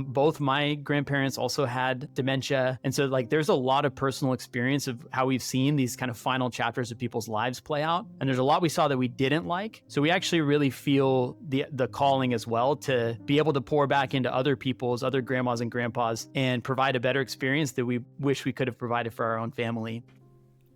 both my grandparents also had dementia. And so like there's a lot of personal experience of how we've seen these kind of final chapters of people's lives play out. And there's a lot we saw that we didn't like. So we actually really feel the calling as well to be able to pour back into other people's, other grandmas and grandpas, and provide a better experience that we wish we could have provided for our own family.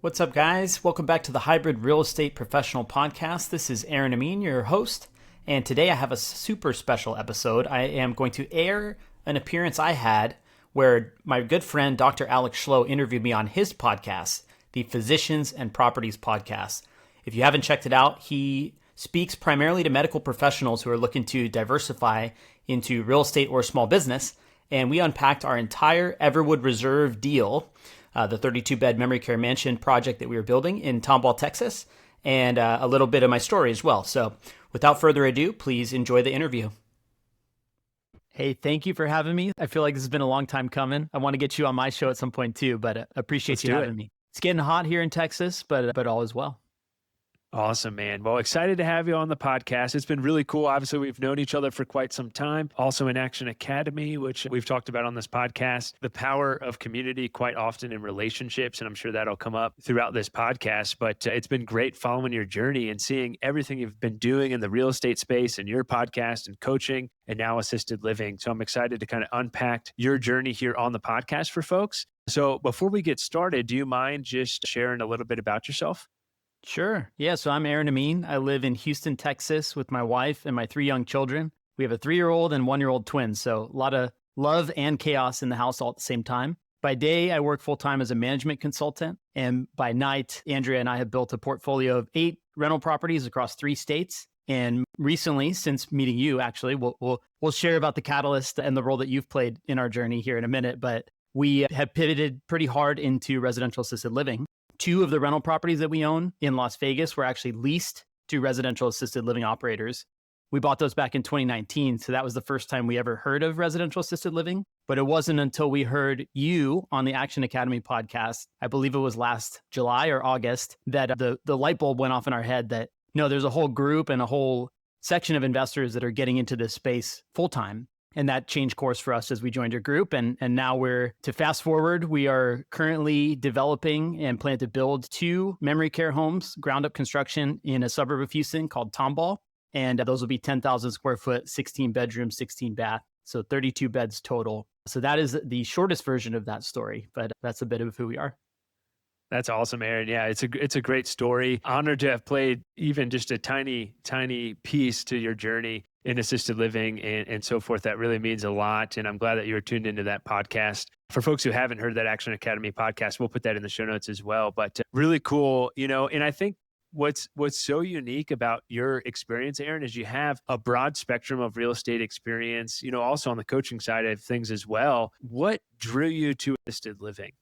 What's up, guys? Welcome back to the Hybrid Real Estate Professional Podcast. This is Aaron Amin, your host. And today I have a super special episode. I am going to air an appearance I had where my good friend, Dr. Alex Schloe, interviewed me on his podcast, the Physicians and Properties Podcast. If you haven't checked it out, he speaks primarily to medical professionals who are looking to diversify into real estate or small business. And we unpacked our entire Everwood Reserve deal, the 32-bed memory care mansion project that we were building in Tomball, Texas, and a little bit of my story as well. So without further ado, please enjoy the interview. Hey, thank you for having me. I feel like this has been a long time coming. I want to get you on my show at some point too, but appreciate you having me. It's getting hot here in Texas, but all is well. Awesome, man. Well, excited to have you on the podcast. It's been really cool. Obviously, we've known each other for quite some time. Also in Action Academy, which we've talked about on this podcast, the power of community quite often in relationships. And I'm sure that'll come up throughout this podcast. But it's been great following your journey and seeing everything you've been doing in the real estate space and your podcast and coaching and now assisted living. So I'm excited to kind of unpack your journey here on the podcast for folks. So before we get started, do you mind just sharing a little bit about yourself? Sure. Yeah. So I'm Aaron Amin. I live in Houston, Texas with my wife and my 3 young children. We have a 3-year-old and 1-year-old twins. So a lot of love and chaos in the house all at the same time. By day, I work full-time as a management consultant. And by night, Andrea and I have built a portfolio of 8 rental properties across 3 states. And recently, since meeting you, actually, we'll share about the catalyst and the role that you've played in our journey here in a minute. But we have pivoted pretty hard into residential assisted living. 2 of the rental properties that we own in Las Vegas were actually leased to residential assisted living operators. We bought those back in 2019. So that was the first time we ever heard of residential assisted living. But it wasn't until we heard you on the Action Academy podcast, I believe it was last July or August, that the light bulb went off in our head that, no, there's a whole group and a whole section of investors that are getting into this space full time. And that changed course for us as we joined your group. And now to fast forward, we are currently developing and plan to build 2 memory care homes, ground up construction in a suburb of Houston called Tomball. And those will be 10,000 square foot, 16 bedrooms, 16 bath. So 32 beds total. So that is the shortest version of that story, but that's a bit of who we are. That's awesome, Aaron. Yeah, it's a great story. Honored to have played even just a tiny piece to your journey in assisted living and so forth. That really means a lot. And I'm glad that you were tuned into that podcast. For folks who haven't heard that Action Academy podcast, we'll put that in the show notes as well. But really cool, and I think what's so unique about your experience, Aaron, is you have a broad spectrum of real estate experience, also on the coaching side of things as well. What drew you to assisted living?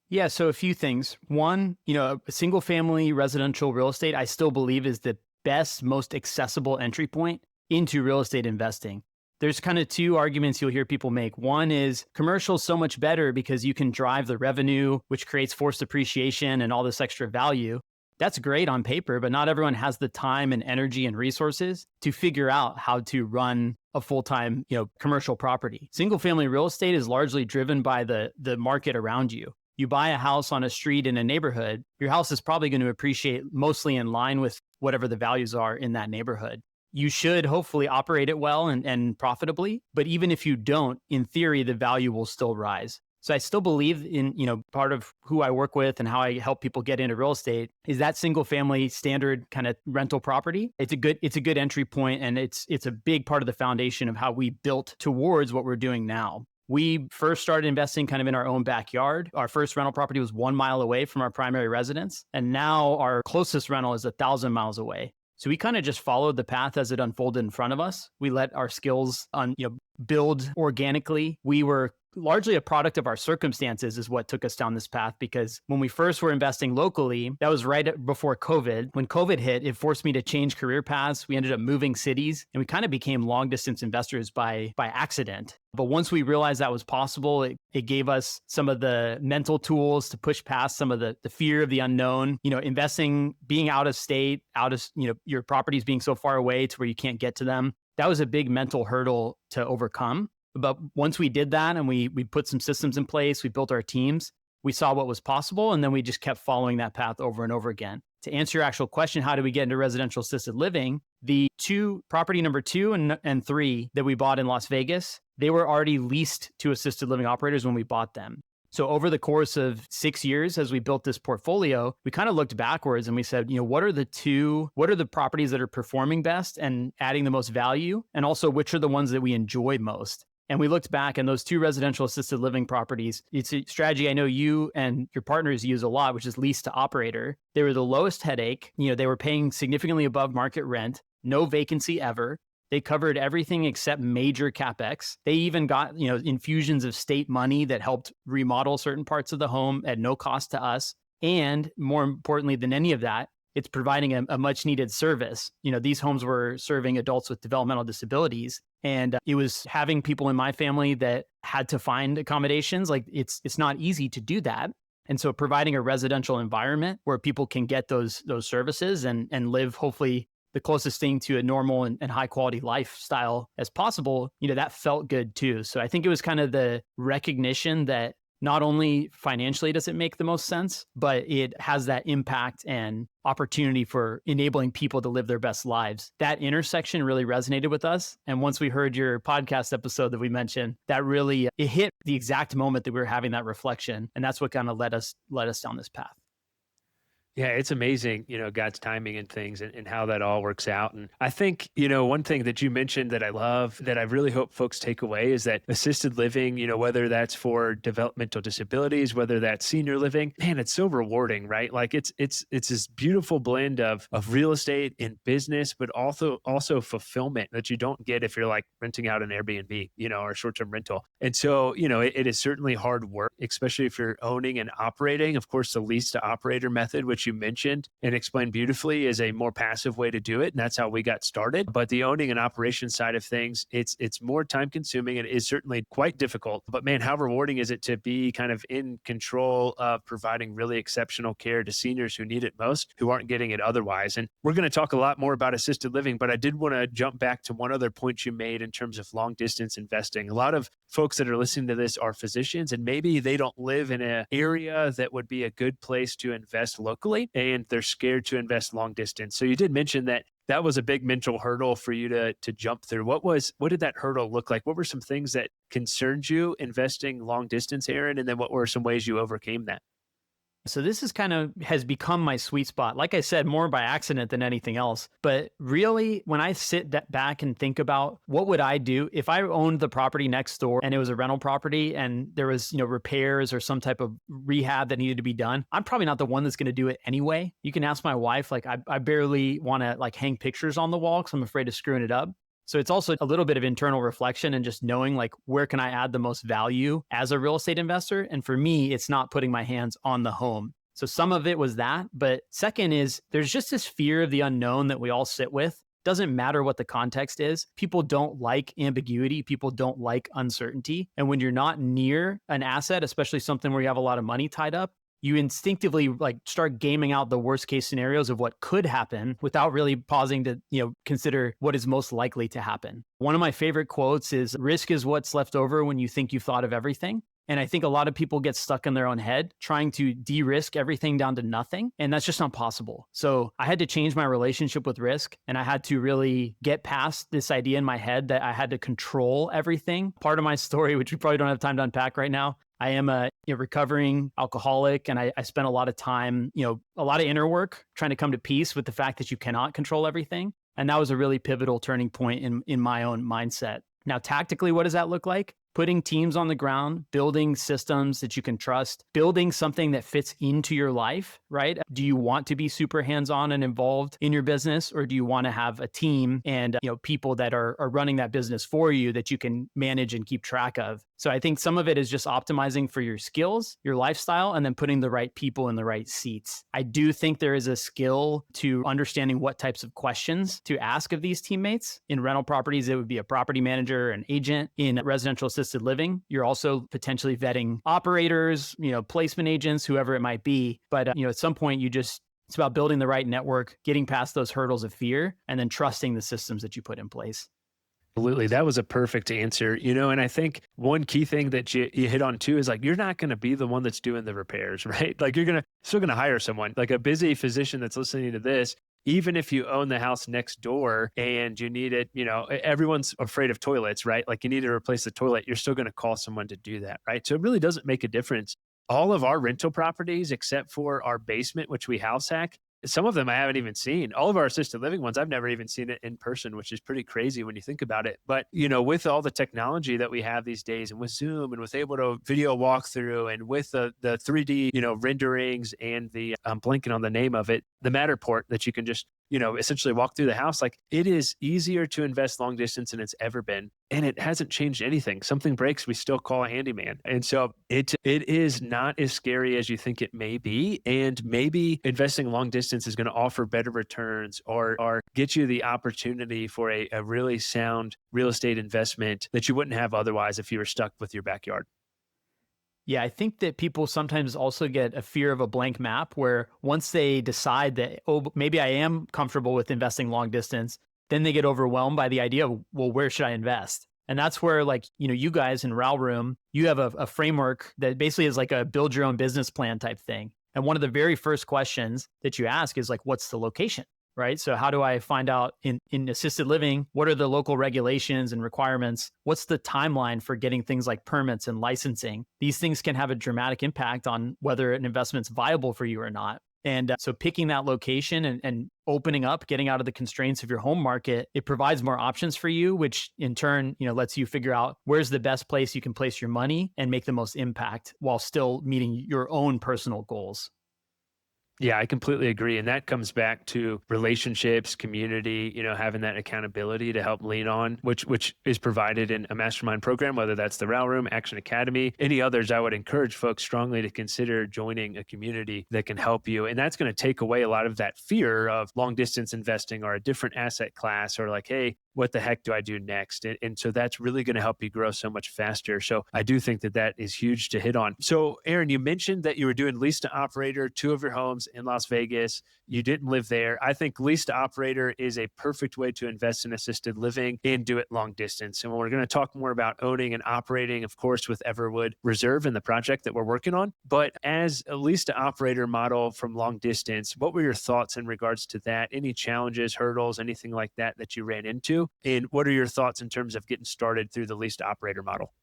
Yeah, so a few things. One, a single family residential real estate, I still believe is the best, most accessible entry point into real estate investing. There's kind of 2 arguments you'll hear people make. One is commercial is so much better because you can drive the revenue, which creates forced appreciation and all this extra value. That's great on paper, but not everyone has the time and energy and resources to figure out how to run a full-time, commercial property. Single family real estate is largely driven by the market around you. You buy a house on a street in a neighborhood, your house is probably going to appreciate mostly in line with whatever the values are in that neighborhood. You should hopefully operate it well and profitably, but even if you don't, in theory, the value will still rise. So I still believe in, part of who I work with and how I help people get into real estate is that single family standard kind of rental property. It's a good entry point, and it's a big part of the foundation of how we built towards what we're doing now. We first started investing kind of in our own backyard. Our first rental property was 1 mile away from our primary residence. And now our closest rental is 1,000 miles away. So we kind of just followed the path as it unfolded in front of us. We let our skills build organically. We were largely a product of our circumstances is what took us down this path, because when we first were investing locally, that was right before COVID. When COVID hit, it forced me to change career paths. We ended up moving cities, and we kind of became long distance investors by accident. But once we realized that was possible, it gave us some of the mental tools to push past some of the fear of the unknown. Investing, being out of state, your properties being so far away to where you can't get to them. That was a big mental hurdle to overcome. But once we did that and we put some systems in place, we built our teams, we saw what was possible, and then we just kept following that path over and over again. To answer your actual question, how do we get into residential assisted living? The property number 2 and 3 that we bought in Las Vegas, they were already leased to assisted living operators when we bought them. So over the course of 6 years, as we built this portfolio, we kind of looked backwards and we said, what are the properties that are performing best and adding the most value? And also, which are the ones that we enjoy most? And we looked back, and those 2 residential assisted living properties, it's a strategy I know you and your partners use a lot, which is lease to operator. They were the lowest headache. They were paying significantly above market rent, no vacancy ever. They covered everything except major CapEx. They even got, infusions of state money that helped remodel certain parts of the home at no cost to us. And more importantly than any of that, it's providing a much needed service. These homes were serving adults with developmental disabilities. And it was having people in my family that had to find accommodations. Like it's not easy to do that. And so providing a residential environment where people can get those services and live hopefully the closest thing to a normal and high quality lifestyle as possible, that felt good too. So I think it was kind of the recognition that not only financially does it make the most sense, but it has that impact and opportunity for enabling people to live their best lives. That intersection really resonated with us. And once we heard your podcast episode that we mentioned, that really, it hit the exact moment that we were having that reflection. And that's what kind of led us down this path. Yeah, it's amazing, God's timing and things and how that all works out. And I think, one thing that you mentioned that I love, that I really hope folks take away is that assisted living, whether that's for developmental disabilities, whether that's senior living, man, it's so rewarding, right? Like it's this beautiful blend of real estate and business, but also fulfillment that you don't get if you're like renting out an Airbnb, or short-term rental. And so, it is certainly hard work, especially if you're owning and operating. Of course, the lease to operator method, which you mentioned and explained beautifully, is a more passive way to do it. And that's how we got started. But the owning and operation side of things, it's more time consuming and is certainly quite difficult. But man, how rewarding is it to be kind of in control of providing really exceptional care to seniors who need it most, who aren't getting it otherwise. And we're going to talk a lot more about assisted living, but I did want to jump back to one other point you made in terms of long distance investing. A lot of folks that are listening to this are physicians, and maybe they don't live in an area that would be a good place to invest locally, and they're scared to invest long distance. So you did mention that was a big mental hurdle for you to jump through. What did that hurdle look like? What were some things that concerned you investing long distance, Aaron? And then what were some ways you overcame that? So this has become my sweet spot. Like I said, more by accident than anything else. But really, when I sit back and think about what would I do if I owned the property next door and it was a rental property and there was, repairs or some type of rehab that needed to be done, I'm probably not the one that's going to do it anyway. You can ask my wife, like I barely want to like hang pictures on the wall because I'm afraid of screwing it up. So it's also a little bit of internal reflection and just knowing like, where can I add the most value as a real estate investor? And for me, it's not putting my hands on the home. So some of it was that. But second is there's just this fear of the unknown that we all sit with. Doesn't matter what the context is. People don't like ambiguity. People don't like uncertainty. And when you're not near an asset, especially something where you have a lot of money tied up, you instinctively like start gaming out the worst case scenarios of what could happen without really pausing to, consider what is most likely to happen. One of my favorite quotes is, risk is what's left over when you think you've thought of everything. And I think a lot of people get stuck in their own head trying to de-risk everything down to nothing. And that's just not possible. So I had to change my relationship with risk. And I had to really get past this idea in my head that I had to control everything. Part of my story, which we probably don't have time to unpack right now, I am a recovering alcoholic, and I spent a lot of time, a lot of inner work trying to come to peace with the fact that you cannot control everything. And that was a really pivotal turning point in my own mindset. Now, tactically, what does that look like? Putting teams on the ground, building systems that you can trust, building something that fits into your life, right? Do you want to be super hands-on and involved in your business, or do you want to have a team and people that are running that business for you that you can manage and keep track of? So I think some of it is just optimizing for your skills, your lifestyle, and then putting the right people in the right seats. I do think there is a skill to understanding what types of questions to ask of these teammates. In rental properties, it would be a property manager, an agent. In residential assisted living, you're also potentially vetting operators, placement agents, whoever it might be. But, at some point, it's about building the right network, getting past those hurdles of fear, and then trusting the systems that you put in place. Absolutely. That was a perfect answer, and I think one key thing that you hit on too is like, you're not going to be the one that's doing the repairs, right? Like still going to hire someone, like a busy physician that's listening to this. Even if you own the house next door and you need it, everyone's afraid of toilets, right? Like you need to replace the toilet, you're still going to call someone to do that, right? So it really doesn't make a difference. All of our rental properties, except for our basement, which we house hack, some of them I haven't even seen. All of our assisted living ones, I've never even seen it in person, which is pretty crazy when you think about it. But, with all the technology that we have these days and with Zoom and with able to video walkthrough and with the 3D, renderings and I'm blanking on the name of it, the Matterport that you can just, essentially walk through the house. Like it is easier to invest long distance than it's ever been. And it hasn't changed anything. Something breaks, we still call a handyman. And so it is not as scary as you think it may be. And maybe investing long distance is going to offer better returns or get you the opportunity for a really sound real estate investment that you wouldn't have otherwise if you were stuck with your backyard. Yeah, I think that people sometimes also get a fear of a blank map where once they decide that, oh, maybe I am comfortable with investing long distance, then they get overwhelmed by the idea of, well, where should I invest? And that's where, like, you guys in Row Room, you have a framework that basically is like a build your own business plan type thing. And one of the very first questions that you ask is like, what's the location? Right. So how do I find out in assisted living, what are the local regulations and requirements? What's the timeline for getting things like permits and licensing? These things can have a dramatic impact on whether an investment's viable for you or not. And so picking that location and opening up, getting out of the constraints of your home market, it provides more options for you, which in turn, lets you figure out where's the best place you can place your money and make the most impact while still meeting your own personal goals. Yeah, I completely agree. And that comes back to relationships, community, having that accountability to help lean on, which is provided in a mastermind program, whether that's the Row Room, Action Academy, any others. I would encourage folks strongly to consider joining a community that can help you. And that's going to take away a lot of that fear of long distance investing or a different asset class or like, hey, what the heck do I do next? And so that's really going to help you grow so much faster. So I do think that is huge to hit on. So Aaron, you mentioned that you were doing lease to operator, 2 of your homes in Las Vegas. You didn't live there. I think lease to operator is a perfect way to invest in assisted living and do it long distance. And we're going to talk more about owning and operating, of course, with Everwood Reserve and the project that we're working on. But as a lease to operator model from long distance, what were your thoughts in regards to that? Any challenges, hurdles, anything like that you ran into? And what are your thoughts in terms of getting started through the lease to operator model?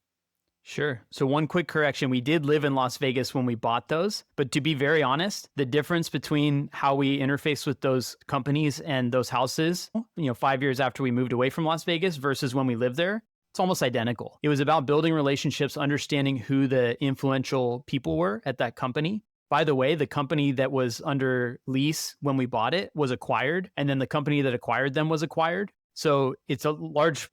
Sure. So one quick correction, we did live in Las Vegas when we bought those, but to be very honest, the difference between how we interface with those companies and those houses, 5 years after we moved away from Las Vegas versus when we lived there, it's almost identical. It was about building relationships, understanding who the influential people were at that company. By the way, the company that was under lease when we bought it was acquired, and then the company that acquired them was acquired. So it's a large,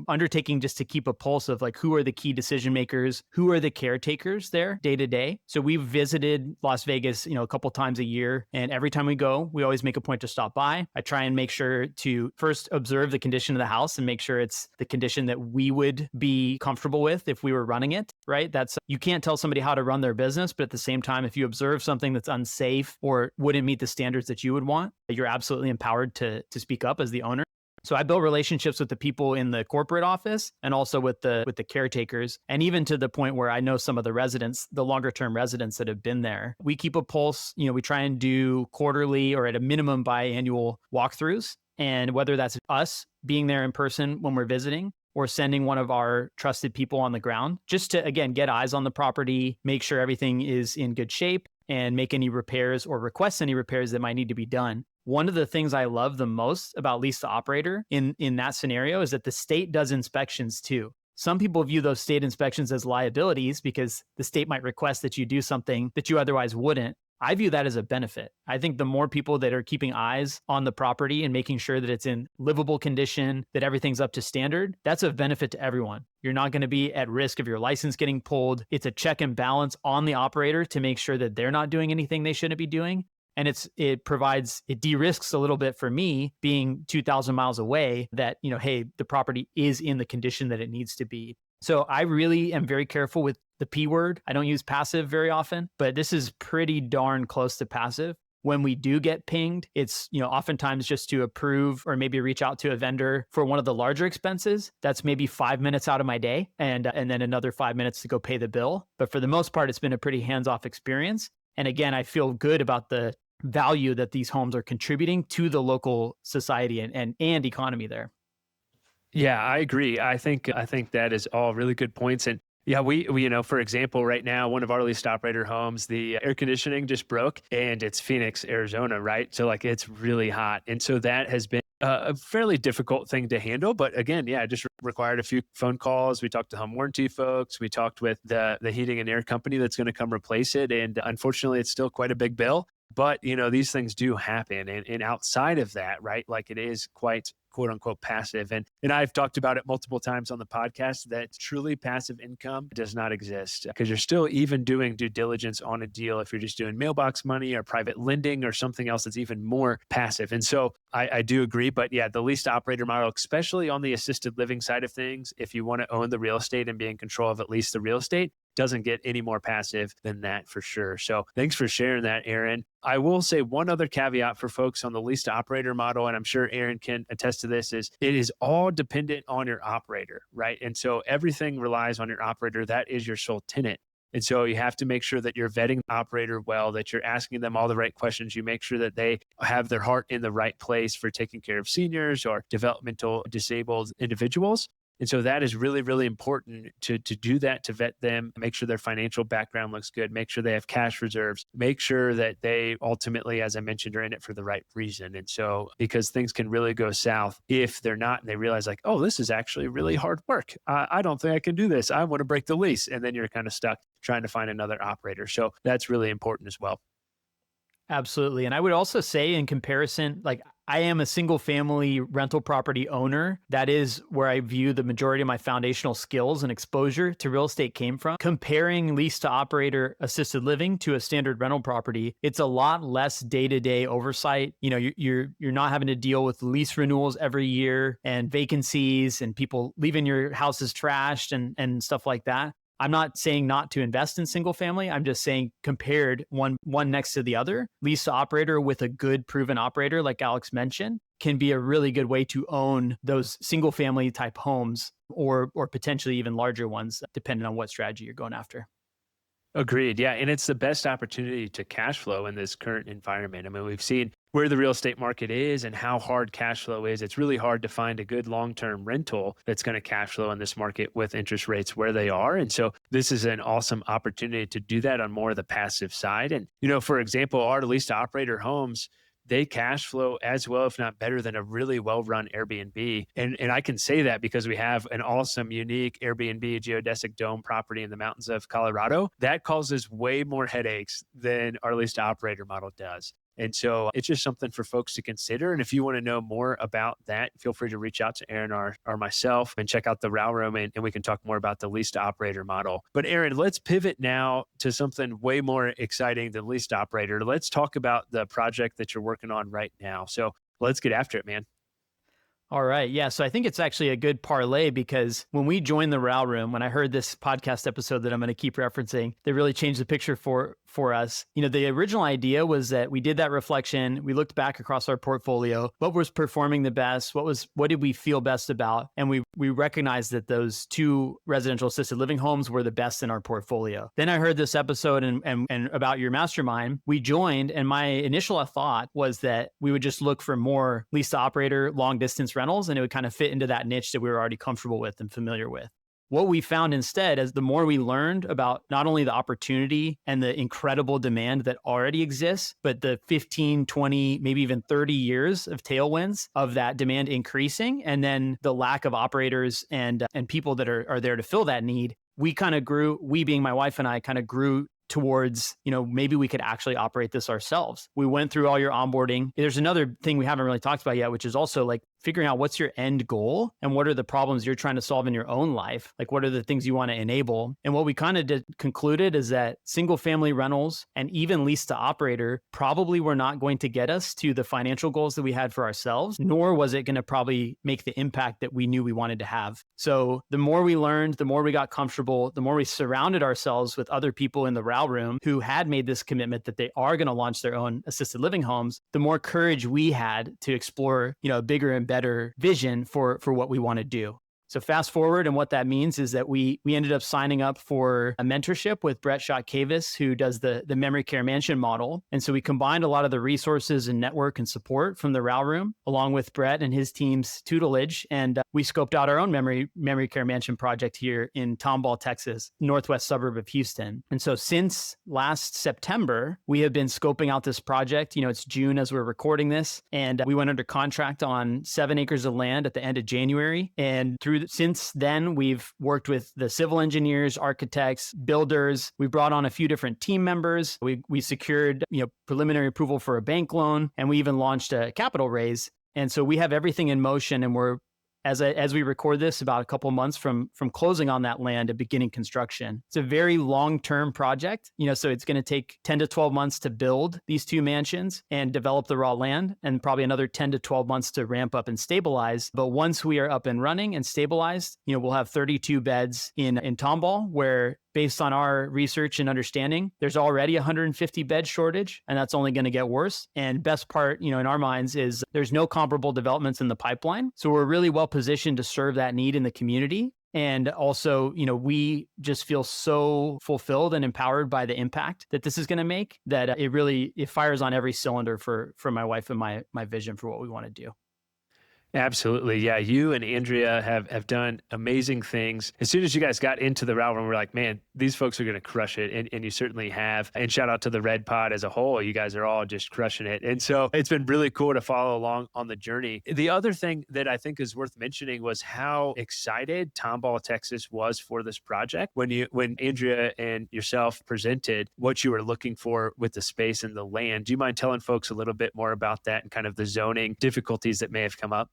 undertaking just to keep a pulse of like, who are the key decision makers, who are the caretakers there day to day. So we've visited Las Vegas, a couple times a year. And every time we go, we always make a point to stop by. I try and make sure to first observe the condition of the house and make sure it's the condition that we would be comfortable with if we were running it, right? You can't tell somebody how to run their business, but at the same time, if you observe something that's unsafe or wouldn't meet the standards that you would want, you're absolutely empowered to speak up as the owner. So I built relationships with the people in the corporate office and also with the caretakers, and even to the point where I know some of the residents, the longer term residents that have been there. We keep a pulse. We try and do quarterly or at a minimum biannual walkthroughs, and whether that's us being there in person when we're visiting or sending one of our trusted people on the ground, just to, again, get eyes on the property, make sure everything is in good shape, and make any repairs or request any repairs that might need to be done. One of the things I love the most about lease to operator in that scenario is that the state does inspections too. Some people view those state inspections as liabilities because the state might request that you do something that you otherwise wouldn't. I view that as a benefit. I think the more people that are keeping eyes on the property and making sure that it's in livable condition, that everything's up to standard, that's a benefit to everyone. You're not going to be at risk of your license getting pulled. It's a check and balance on the operator to make sure that they're not doing anything they shouldn't be doing. And it de-risks a little bit for me being 2,000 miles away that, hey, the property is in the condition that it needs to be. So I really am very careful with the P word. I don't use passive very often, but this is pretty darn close to passive. when we do get pinged, it's, oftentimes just to approve or maybe reach out to a vendor for one of the larger expenses. That's maybe 5 minutes out of my day and then another 5 minutes to go pay the bill. But for the most part, it's been a pretty hands-off experience. And again, I feel good about the value that these homes are contributing to the local society and economy there. Yeah, I agree. I think that is all really good points. And yeah, we for example, right now, one of our leased operator homes, the air conditioning just broke, and it's Phoenix, Arizona, right? So like it's really hot, and so that has been a fairly difficult thing to handle. But again, yeah, it just required a few phone calls. We talked to home warranty folks. We talked with the heating and air company that's going to come replace it, and unfortunately, it's still quite a big bill. But these things do happen, and outside of that, right? Like it is quite quote unquote passive, and I've talked about it multiple times on the podcast that truly passive income does not exist, because you're still even doing due diligence on a deal if you're just doing mailbox money or private lending or something else that's even more passive. And so I do agree, but yeah, the leased operator model, especially on the assisted living side of things, if you want to own the real estate and be in control of at least the real estate, doesn't get any more passive than that for sure. So thanks for sharing that, Aaron. I will say one other caveat for folks on the leased operator model, and I'm sure Aaron can attest to this, is it is all dependent on your operator, right? And so everything relies on your operator. That is your sole tenant. And so you have to make sure that you're vetting the operator well, that you're asking them all the right questions. You make sure that they have their heart in the right place for taking care of seniors or developmental disabled individuals. And so that is really, really important to do that, to vet them, make sure their financial background looks good, make sure they have cash reserves, make sure that they ultimately, as I mentioned, are in it for the right reason. And so because things can really go south if they're not, and they realize like, oh, this is actually really hard work. I don't think I can do this. I want to break the lease. And then you're kind of stuck trying to find another operator. So that's really important as well. Absolutely. And I would also say, in comparison, like I am a single family rental property owner. That is where I view the majority of my foundational skills and exposure to real estate came from. Comparing lease to operator assisted living to a standard rental property, it's a lot less day-to-day oversight. You're not having to deal with lease renewals every year and vacancies and people leaving your houses trashed and stuff like that. I'm not saying not to invest in single family. I'm just saying compared one next to the other, lease to operator with a good proven operator, like Alex mentioned, can be a really good way to own those single family type homes or potentially even larger ones, depending on what strategy you're going after. Agreed. Yeah. And it's the best opportunity to cash flow in this current environment. I mean, we've seen where the real estate market is and how hard cash flow is. It's really hard to find a good long-term rental that's going to cash flow in this market with interest rates where they are. And so this is an awesome opportunity to do that on more of the passive side. And, for example, our leased operator homes, they cash flow as well, if not better, than a really well-run Airbnb. And I can say that because we have an awesome, unique Airbnb geodesic dome property in the mountains of Colorado that causes way more headaches than our leased operator model does. And so it's just something for folks to consider. And if you want to know more about that, feel free to reach out to Aaron or myself and check out the Row Room, and we can talk more about the leased operator model. But Aaron, let's pivot now to something way more exciting than leased operator. Let's talk about the project that you're working on right now. So let's get after it, man. All right. Yeah. So I think it's actually a good parlay, because when we joined the Row Room, when I heard this podcast episode that I'm going to keep referencing, they really changed the picture for us. The original idea was that we did that reflection. We looked back across our portfolio, what was performing the best, what did we feel best about? And we recognized that those two residential assisted living homes were the best in our portfolio. Then I heard this episode and about your mastermind. We joined, and my initial thought was that we would just look for more lease to operator long distance rentals, and it would kind of fit into that niche that we were already comfortable with and familiar with. What we found instead, as the more we learned about not only the opportunity and the incredible demand that already exists, but the 15, 20, maybe even 30 years of tailwinds of that demand increasing, and then the lack of operators and people that are there to fill that need, we kind of grew, we being my wife and I kind of grew towards, maybe we could actually operate this ourselves. We went through all your onboarding. There's another thing we haven't really talked about yet, which is also like figuring out what's your end goal and what are the problems you're trying to solve in your own life. Like, what are the things you want to enable? And what we kind of concluded is that single family rentals and even lease to operator probably were not going to get us to the financial goals that we had for ourselves, nor was it going to probably make the impact that we knew we wanted to have. So the more we learned, the more we got comfortable, the more we surrounded ourselves with other people in the RAL room who had made this commitment that they are going to launch their own assisted living homes, the more courage we had to explore, a bigger and better vision for what we want to do. So fast forward, and what that means is that we ended up signing up for a mentorship with Brett Schott-Kavis, who does the memory care mansion model. And so we combined a lot of the resources and network and support from the RAL room, along with Brett and his team's tutelage. And we scoped out our own memory care mansion project here in Tomball, Texas, northwest suburb of Houston. And so since last September, we have been scoping out this project. It's June as we're recording this. And we went under contract on 7 acres of land at the end of January. And since then, we've worked with the civil engineers, architects, builders. We brought on a few different team members. We secured, preliminary approval for a bank loan, and we even launched a capital raise. And so we have everything in motion, and we're, as we record this, about a couple months from closing on that land and beginning construction. It's a very long-term project, so it's going to take 10 to 12 months to build these 2 mansions and develop the raw land, and probably another 10 to 12 months to ramp up and stabilize. But once we are up and running and stabilized, we'll have 32 beds in Tomball, where based on our research and understanding, there's already a 150 bed shortage, and that's only going to get worse. And best part, in our minds, is there's no comparable developments in the pipeline. So we're really well positioned to serve that need in the community. And also, we just feel so fulfilled and empowered by the impact that this is going to make, that it fires on every cylinder for my wife and my vision for what we want to do. Absolutely. Yeah. You and Andrea have done amazing things. As soon as you guys got into the RAL room, we're like, man, these folks are going to crush it. And you certainly have. And shout out to the Red Pod as a whole. You guys are all just crushing it. And so it's been really cool to follow along on the journey. The other thing that I think is worth mentioning was how excited Tomball, Texas was for this project. When Andrea and yourself presented what you were looking for with the space and the land, do you mind telling folks a little bit more about that and kind of the zoning difficulties that may have come up?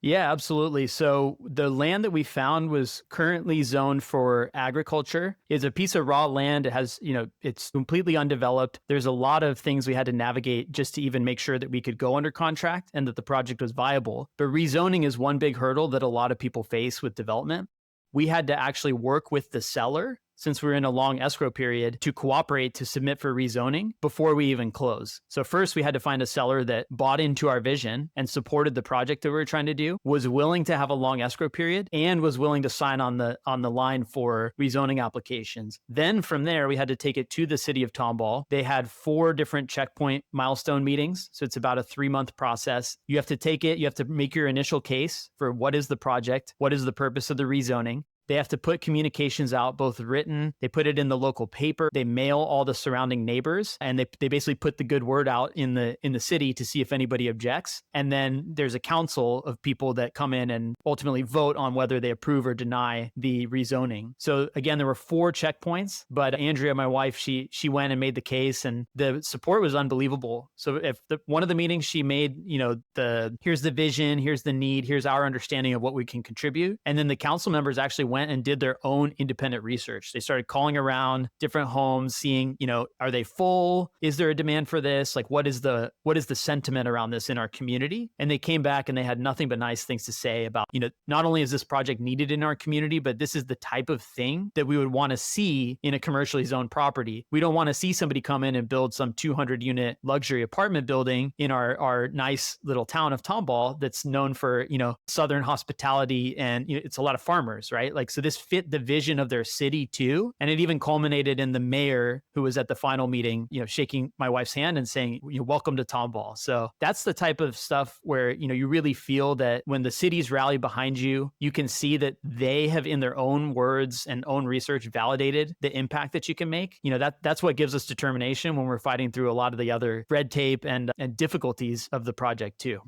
Yeah, absolutely. So the land that we found was currently zoned for agriculture. It's a piece of raw land. It has, it's completely undeveloped. There's a lot of things we had to navigate just to even make sure that we could go under contract and that the project was viable. But rezoning is one big hurdle that a lot of people face with development. We had to actually work with the seller, since we're in a long escrow period, to cooperate to submit for rezoning before we even close. So first, we had to find a seller that bought into our vision and supported the project that we were trying to do, was willing to have a long escrow period, and was willing to sign on the line for rezoning applications. Then from there, we had to take it to the city of Tomball. They had 4 different checkpoint milestone meetings. So it's about a 3-month process. You have to take it, you have to make your initial case for what is the project, what is the purpose of the rezoning. They have to put communications out, both written, they put it in the local paper, they mail all the surrounding neighbors, and they basically put the good word out in the city to see if anybody objects. And then there's a council of people that come in and ultimately vote on whether they approve or deny the rezoning. So again, there were 4 checkpoints, but Andrea, my wife, she went and made the case, and the support was unbelievable. So if one of the meetings she made, here's the vision, here's the need, here's our understanding of what we can contribute. And then the council members actually went and did their own independent research. They started calling around different homes, seeing, are they full? Is there a demand for this? Like, what is the sentiment around this in our community? And they came back and they had nothing but nice things to say about, not only is this project needed in our community, but this is the type of thing that we would want to see in a commercially zoned property. We don't want to see somebody come in and build some 200 unit luxury apartment building in our nice little town of Tomball that's known for, Southern hospitality, and it's a lot of farmers, right? Like, so this fit the vision of their city too. And it even culminated in the mayor, who was at the final meeting, shaking my wife's hand and saying, welcome to Tomball. So that's the type of stuff where, you really feel that when the cities rally behind you, you can see that they have, in their own words and own research, validated the impact that you can make. That's what gives us determination when we're fighting through a lot of the other red tape and difficulties of the project too.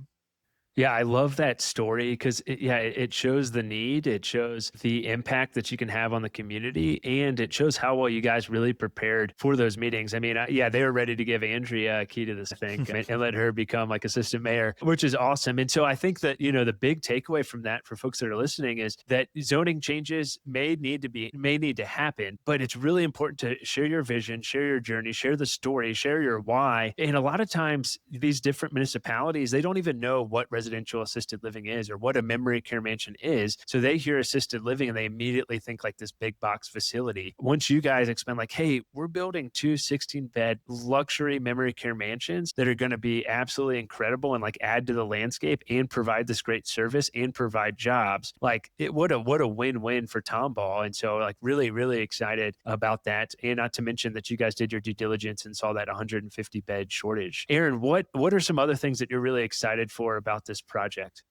Yeah, I love that story because it shows the need, it shows the impact that you can have on the community, and it shows how well you guys really prepared for those meetings. I mean, yeah, they were ready to give Andrea a key to this thing and let her become like assistant mayor, which is awesome. And so I think that, the big takeaway from that for folks that are listening is that zoning changes may need to happen, but it's really important to share your vision, share your journey, share the story, share your why. And a lot of times these different municipalities, they don't even know what residential assisted living is or what a memory care mansion is. So they hear assisted living and they immediately think like this big box facility. Once you guys explain like, hey, we're building two 16-bed luxury memory care mansions that are going to be absolutely incredible and like add to the landscape and provide this great service and provide jobs. Like what a win-win for Tomball. And so like really, really excited about that. And not to mention that you guys did your due diligence and saw that 150 bed shortage. Aaron, what are some other things that you're really excited for about this project?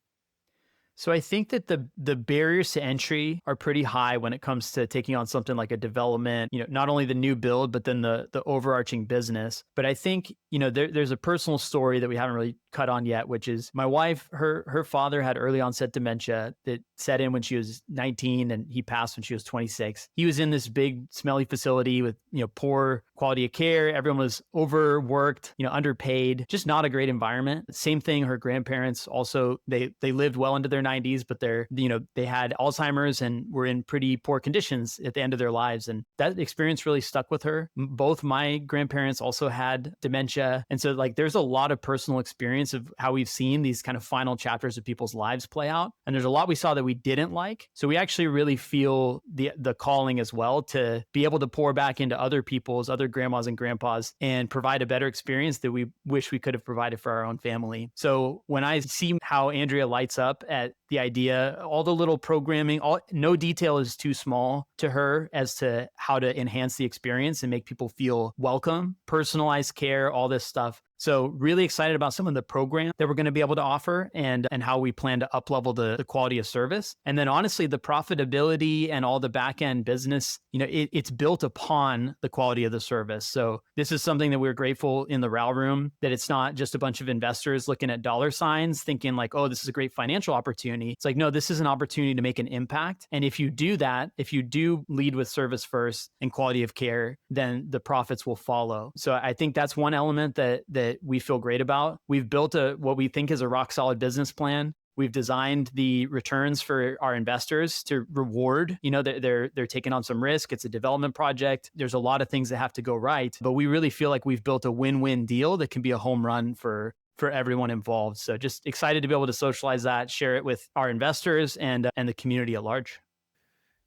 So I think that the barriers to entry are pretty high when it comes to taking on something like a development, not only the new build, but then the overarching business. But I think, there's a personal story that we haven't really cut on yet, which is my wife, her father had early onset dementia that set in when she was 19 and he passed when she was 26. He was in this big smelly facility with, poor quality of care. Everyone was overworked, underpaid, just not a great environment. Same thing, her grandparents also, they lived well into their 90s, but they had Alzheimer's and were in pretty poor conditions at the end of their lives. And that experience really stuck with her. Both my grandparents also had dementia. And so like there's a lot of personal experience of how we've seen these kind of final chapters of people's lives play out. And there's a lot we saw that we didn't like. So we actually really feel the calling as well to be able to pour back into other people's, other grandmas and grandpas, and provide a better experience that we wish we could have provided for our own family. So when I see how Andrea lights up at the idea, all the little programming, no detail is too small to her as to how to enhance the experience and make people feel welcome, personalized care, all this stuff. So really excited about some of the program that we're going to be able to offer and how we plan to up-level the quality of service. And then honestly, the profitability and all the back-end business, it's built upon the quality of the service. So this is something that we're grateful in the RAL room, that it's not just a bunch of investors looking at dollar signs thinking like, oh, this is a great financial opportunity. It's like, no, this is an opportunity to make an impact. And if you do that, if you do lead with service first and quality of care, then the profits will follow. So I think that's one element that we feel great about. We've built what we think is a rock solid business plan. We've designed the returns for our investors to reward. They're taking on some risk. It's a development project. There's a lot of things that have to go right, but we really feel like we've built a win-win deal that can be a home run for everyone involved. So just excited to be able to socialize that, share it with our investors and the community at large.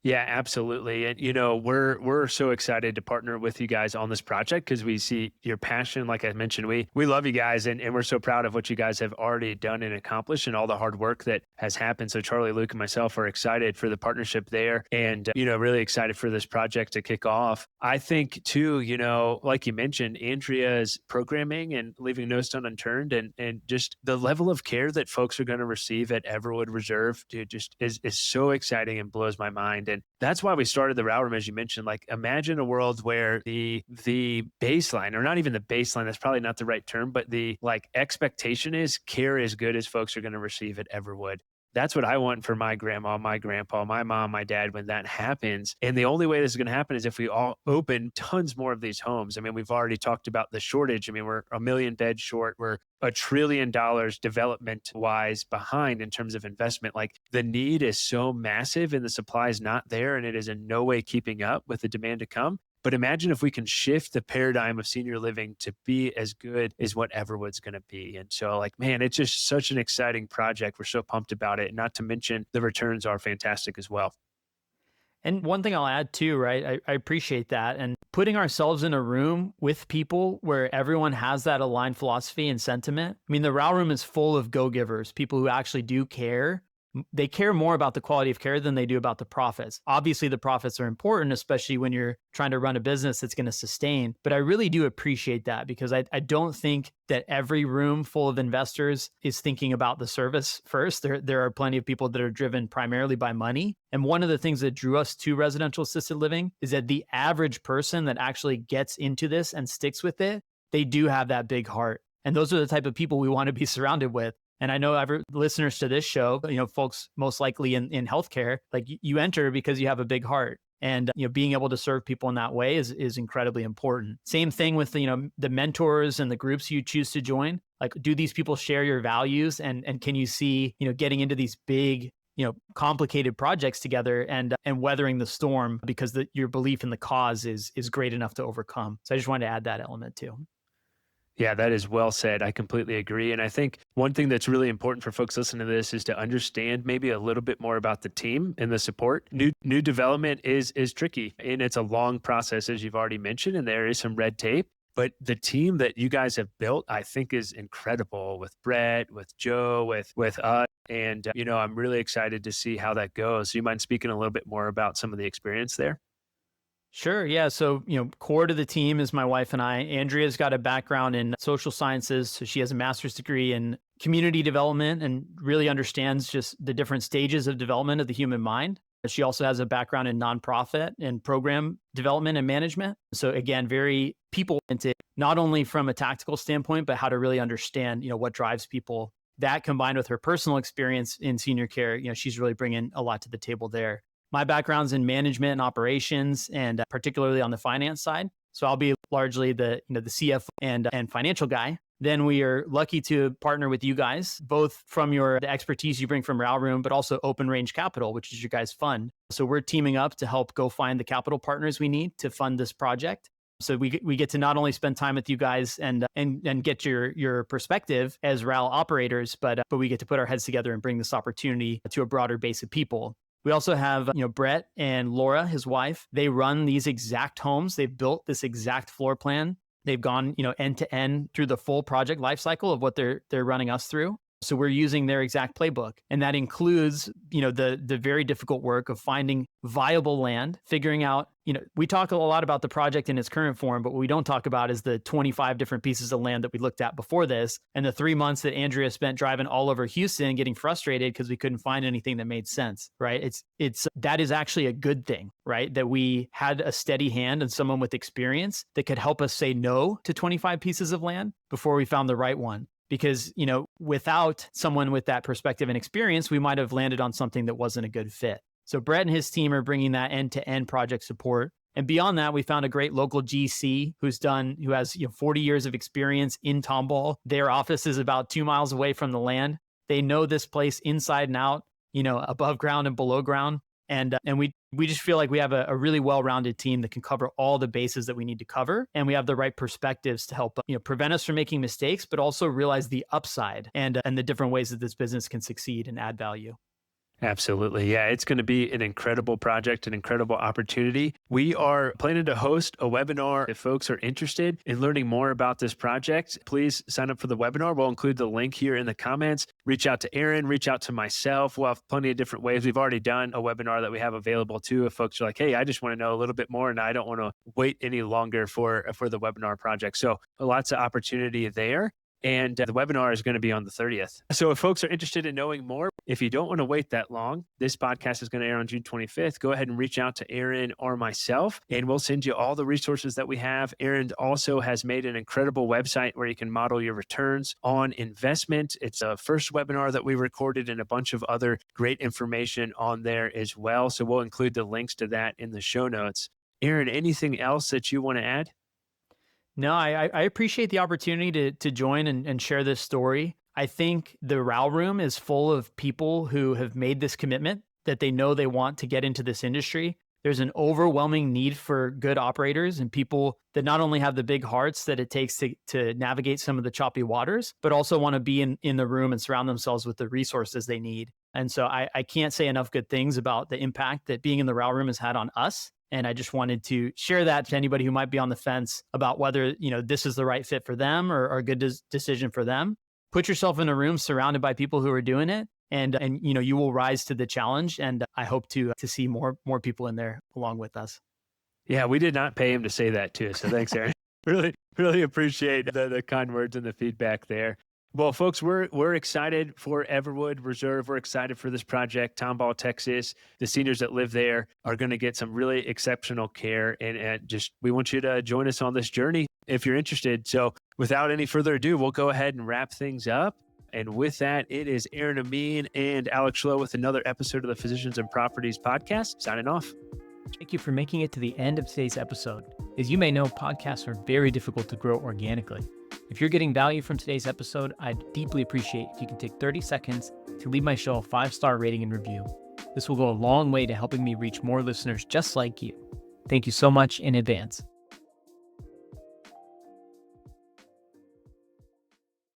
Yeah, absolutely. And we're so excited to partner with you guys on this project because we see your passion. Like I mentioned, we love you guys and we're so proud of what you guys have already done and accomplished and all the hard work that has happened. So Charlie, Luke, and myself are excited for the partnership there and really excited for this project to kick off. I think too, like you mentioned, Andrea's programming and leaving no stone unturned and just the level of care that folks are going to receive at Everwood Reserve, dude, just is so exciting and blows my mind. And that's why we started the RAL room, as you mentioned. Like, imagine a world where the baseline, or not even the baseline, that's probably not the right term, but the like expectation is care as good as folks are going to receive at Everwood. That's what I want for my grandma, my grandpa, my mom, my dad when that happens. And the only way this is going to happen is if we all open tons more of these homes. I mean, we've already talked about the shortage. I mean, we're 1 million beds short. We're $1 trillion development wise behind in terms of investment. Like the need is so massive and the supply is not there and it is in no way keeping up with the demand to come. But imagine if we can shift the paradigm of senior living to be as good as what Everwood's going to be. And so like, man, it's just such an exciting project. We're so pumped about it. Not to mention the returns are fantastic as well. And one thing I'll add too, right? I appreciate that. And putting ourselves in a room with people where everyone has that aligned philosophy and sentiment. I mean, the RAL room is full of go-givers, people who actually do care. They care more about the quality of care than they do about the profits. Obviously, the profits are important, especially when you're trying to run a business that's going to sustain. But I really do appreciate that because I don't think that every room full of investors is thinking about the service first. There are plenty of people that are driven primarily by money. And one of the things that drew us to residential assisted living is that the average person that actually gets into this and sticks with it, they do have that big heart. And those are the type of people we want to be surrounded with. And I know listeners to this show, folks most likely in healthcare, like you enter because you have a big heart. And being able to serve people in that way is incredibly important. Same thing with the mentors and the groups you choose to join. Like, do these people share your values, and can you see getting into these big complicated projects together and weathering the storm because your belief in the cause is great enough to overcome. So I just wanted to add that element too. Yeah, that is well said. I completely agree. And I think one thing that's really important for folks listening to this is to understand maybe a little bit more about the team and the support. New development is tricky, and it's a long process, as you've already mentioned, and there is some red tape. But the team that you guys have built, I think, is incredible with Brett, with Joe, with us. And, I'm really excited to see how that goes. So you mind speaking a little bit more about some of the experience there? Sure. Yeah. So, core to the team is my wife and I. Andrea's got a background in social sciences. So she has a master's degree in community development and really understands just the different stages of development of the human mind. She also has a background in nonprofit and program development and management. So again, very people oriented, not only from a tactical standpoint, but how to really understand, what drives people. That combined with her personal experience in senior care, she's really bringing a lot to the table there. My background's in management and operations, and particularly on the finance side. So I'll be largely the CFO and financial guy. Then we are lucky to partner with you guys, both from the expertise you bring from Row Room, but also Open Range Capital, which is your guys' fund. So we're teaming up to help go find the capital partners we need to fund this project. So we get to not only spend time with you guys and get your perspective as RAL operators, but we get to put our heads together and bring this opportunity to a broader base of people. We also have, Brett and Laura, his wife. They run these exact homes. They've built this exact floor plan. They've gone, end to end through the full project lifecycle of what they're running us through. So we're using their exact playbook. And that includes, the very difficult work of finding viable land, figuring out, we talk a lot about the project in its current form, but what we don't talk about is the 25 different pieces of land that we looked at before this, and the 3 months that Andrea spent driving all over Houston, getting frustrated because we couldn't find anything that made sense, right? That is actually a good thing, right? That we had a steady hand and someone with experience that could help us say no to 25 pieces of land before we found the right one. Because, without someone with that perspective and experience, we might have landed on something that wasn't a good fit. So Brett and his team are bringing that end-to-end project support. And beyond that, we found a great local GC who has 40 years of experience in Tomball. Their office is about 2 miles away from the land. They know this place inside and out, above ground and below ground. And we just feel like we have a really well-rounded team that can cover all the bases that we need to cover. And we have the right perspectives to help prevent us from making mistakes, but also realize the upside and the different ways that this business can succeed and add value. Absolutely. Yeah, it's going to be an incredible project, an incredible opportunity. We are planning to host a webinar. If folks are interested in learning more about this project, please sign up for the webinar. We'll include the link here in the comments. Reach out to Aaron, reach out to myself. We'll have plenty of different ways. We've already done a webinar that we have available too. If folks are like, hey, I just want to know a little bit more and I don't want to wait any longer for the webinar project. So lots of opportunity there. And the webinar is going to be on the 30th. So if folks are interested in knowing more, if you don't want to wait that long, this podcast is going to air on June 25th. Go ahead and reach out to Aaron or myself, and we'll send you all the resources that we have. Aaron also has made an incredible website where you can model your returns on investment. It's a first webinar that we recorded and a bunch of other great information on there as well. So we'll include the links to that in the show notes. Aaron, anything else that you want to add? No, I appreciate the opportunity to join and share this story. I think the Row Room is full of people who have made this commitment that they know they want to get into this industry. There's an overwhelming need for good operators and people that not only have the big hearts that it takes to navigate some of the choppy waters, but also want to be in the room and surround themselves with the resources they need. And so I can't say enough good things about the impact that being in the Row Room has had on us. And I just wanted to share that to anybody who might be on the fence about whether, this is the right fit for them or a good decision for them. Put yourself in a room surrounded by people who are doing it, and you will rise to the challenge. And I hope to see more people in there along with us. Yeah, we did not pay him to say that too. So thanks, Aaron. Really appreciate the kind words and the feedback there. Well, folks, we're excited for Everwood Reserve. We're excited for this project, Tomball, Texas. The seniors that live there are going to get some really exceptional care, and just we want you to join us on this journey if you're interested. So without any further ado, we'll go ahead and wrap things up. And with that, it is Aaron Amin and Alex Schloe with another episode of the Physicians and Properties podcast. Signing off. Thank you for making it to the end of today's episode. As you may know, podcasts are very difficult to grow organically. If you're getting value from today's episode, I'd deeply appreciate if you can take 30 seconds to leave my show a 5-star rating and review. This will go a long way to helping me reach more listeners just like you. Thank you so much in advance.